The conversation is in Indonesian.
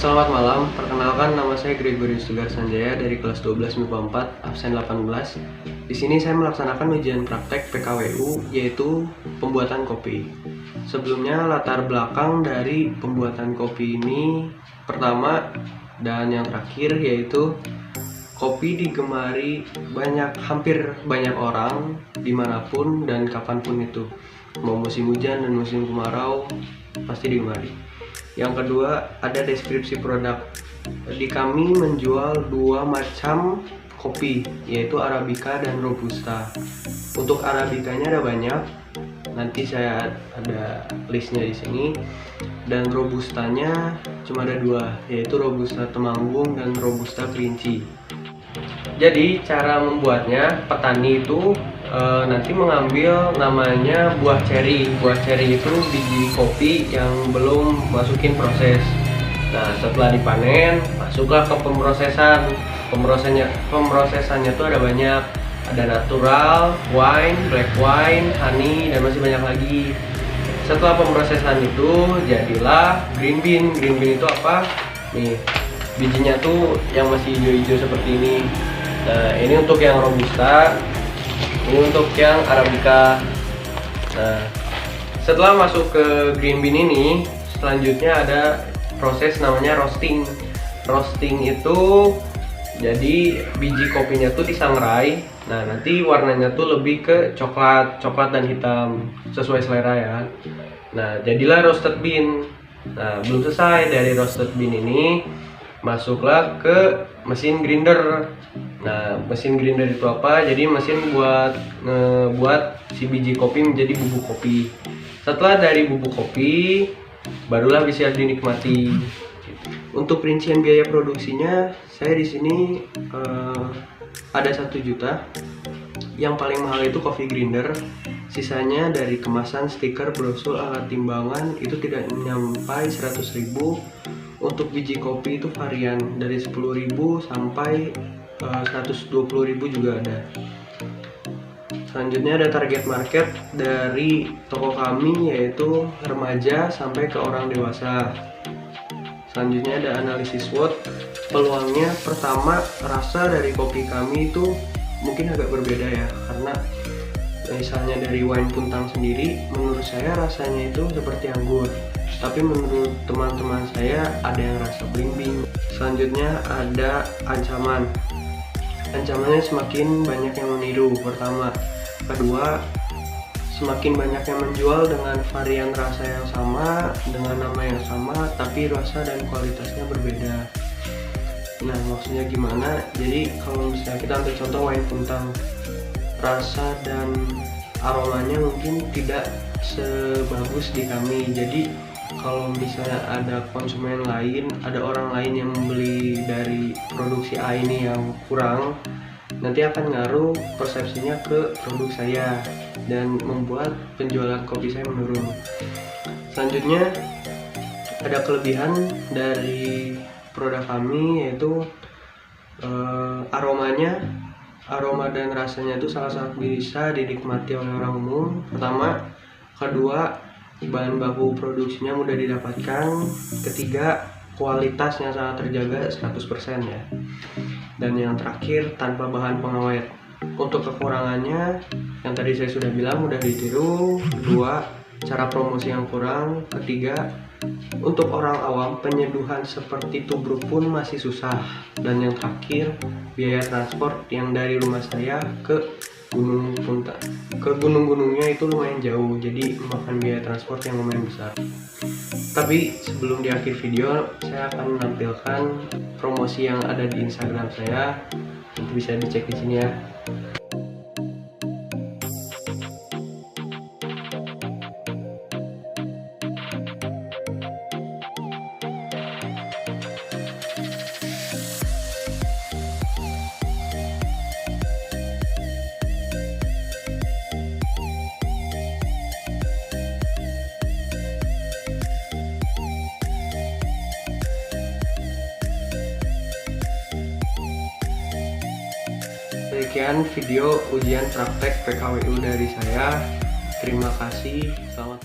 Selamat malam, perkenalkan nama saya Gregorius Sugar Sanjaya dari kelas 12 MIPA 4, absen 18. Di sini saya melaksanakan ujian praktek PKWU, yaitu pembuatan kopi. Sebelumnya latar belakang dari pembuatan kopi ini pertama dan yang terakhir yaitu kopi digemari hampir banyak orang dimanapun dan kapanpun itu. Mau musim hujan dan musim kemarau pasti digemari. Yang kedua, ada deskripsi produk. Di kami menjual dua macam kopi, yaitu Arabica dan Robusta. Untuk Arabicanya ada banyak, nanti saya ada listnya di sini. Dan Robustanya cuma ada dua, yaitu Robusta Temanggung dan Robusta Kerinci. Jadi cara membuatnya, petani itu nanti mengambil namanya buah ceri. Buah ceri itu biji kopi yang belum masukin proses. Nah, setelah dipanen, masuklah ke pemrosesan. Pemrosesannya tuh ada banyak. Ada natural, wine, black wine, honey, dan masih banyak lagi. Setelah pemrosesan itu, jadilah green bean. Green bean itu apa? Nih, bijinya tuh yang masih hijau-hijau seperti ini. Nah, ini untuk yang Robusta, ini untuk yang Arabica. Nah, setelah masuk ke green bean ini, selanjutnya ada proses namanya roasting. Roasting itu jadi biji kopinya tuh disangrai. Nah, nanti warnanya tuh lebih ke coklat dan hitam sesuai selera ya. Nah, jadilah roasted bean. Nah, belum selesai dari roasted bean ini, masuklah ke mesin grinder. Nah, mesin grinder itu apa? Jadi mesin buat ngebuat si biji kopi menjadi bubuk kopi. Setelah dari bubuk kopi, barulah bisa dinikmati. Untuk rincian biaya produksinya, saya di sini ada 1 juta. Yang paling mahal itu coffee grinder. Sisanya dari kemasan, stiker, brosur, alat timbangan itu tidak menyampai 100.000. Untuk biji kopi itu varian dari 10.000 sampai 120.000 juga ada. Selanjutnya ada target market dari toko kami, yaitu remaja sampai ke orang dewasa. Selanjutnya ada analisis SWOT. Peluangnya pertama, rasa dari kopi kami itu mungkin agak berbeda ya, karena misalnya dari wine puntang sendiri, menurut saya rasanya itu seperti anggur. Tapi menurut teman-teman saya ada yang rasa bling-bling. Selanjutnya ada ancaman. Ancamannya semakin banyak yang meniru, pertama. Kedua, semakin banyak yang menjual dengan varian rasa yang sama, dengan nama yang sama, tapi rasa dan kualitasnya berbeda. Nah, maksudnya gimana? Jadi kalau misalnya kita ambil contoh wine puntang, rasa dan aromanya mungkin tidak sebagus di kami. Jadi kalau misalnya ada konsumen lain, ada orang lain yang membeli dari produksi A ini yang kurang, nanti akan ngaruh persepsinya ke produk saya dan membuat penjualan kopi saya menurun. Selanjutnya ada kelebihan dari produk kami, yaitu aroma dan rasanya itu sangat bisa dinikmati oleh orang umum. Pertama. Kedua, bahan baku produksinya mudah didapatkan. Ketiga, kualitasnya sangat terjaga 100% ya. Dan yang terakhir, tanpa bahan pengawet. Untuk kekurangannya, yang tadi saya sudah bilang mudah ditiru. Kedua, cara promosi yang kurang. Ketiga, untuk orang awam penyeduhan seperti tubruk pun masih susah. Dan yang terakhir, biaya transport yang dari rumah saya ke gunung-gunungnya itu lumayan jauh, jadi memakan biaya transport yang lumayan besar. Tapi sebelum di akhir video, saya akan menampilkan promosi yang ada di Instagram saya. Nanti bisa dicek di sini ya. Sekian video ujian praktek PKWU dari saya. Terima kasih. Selamat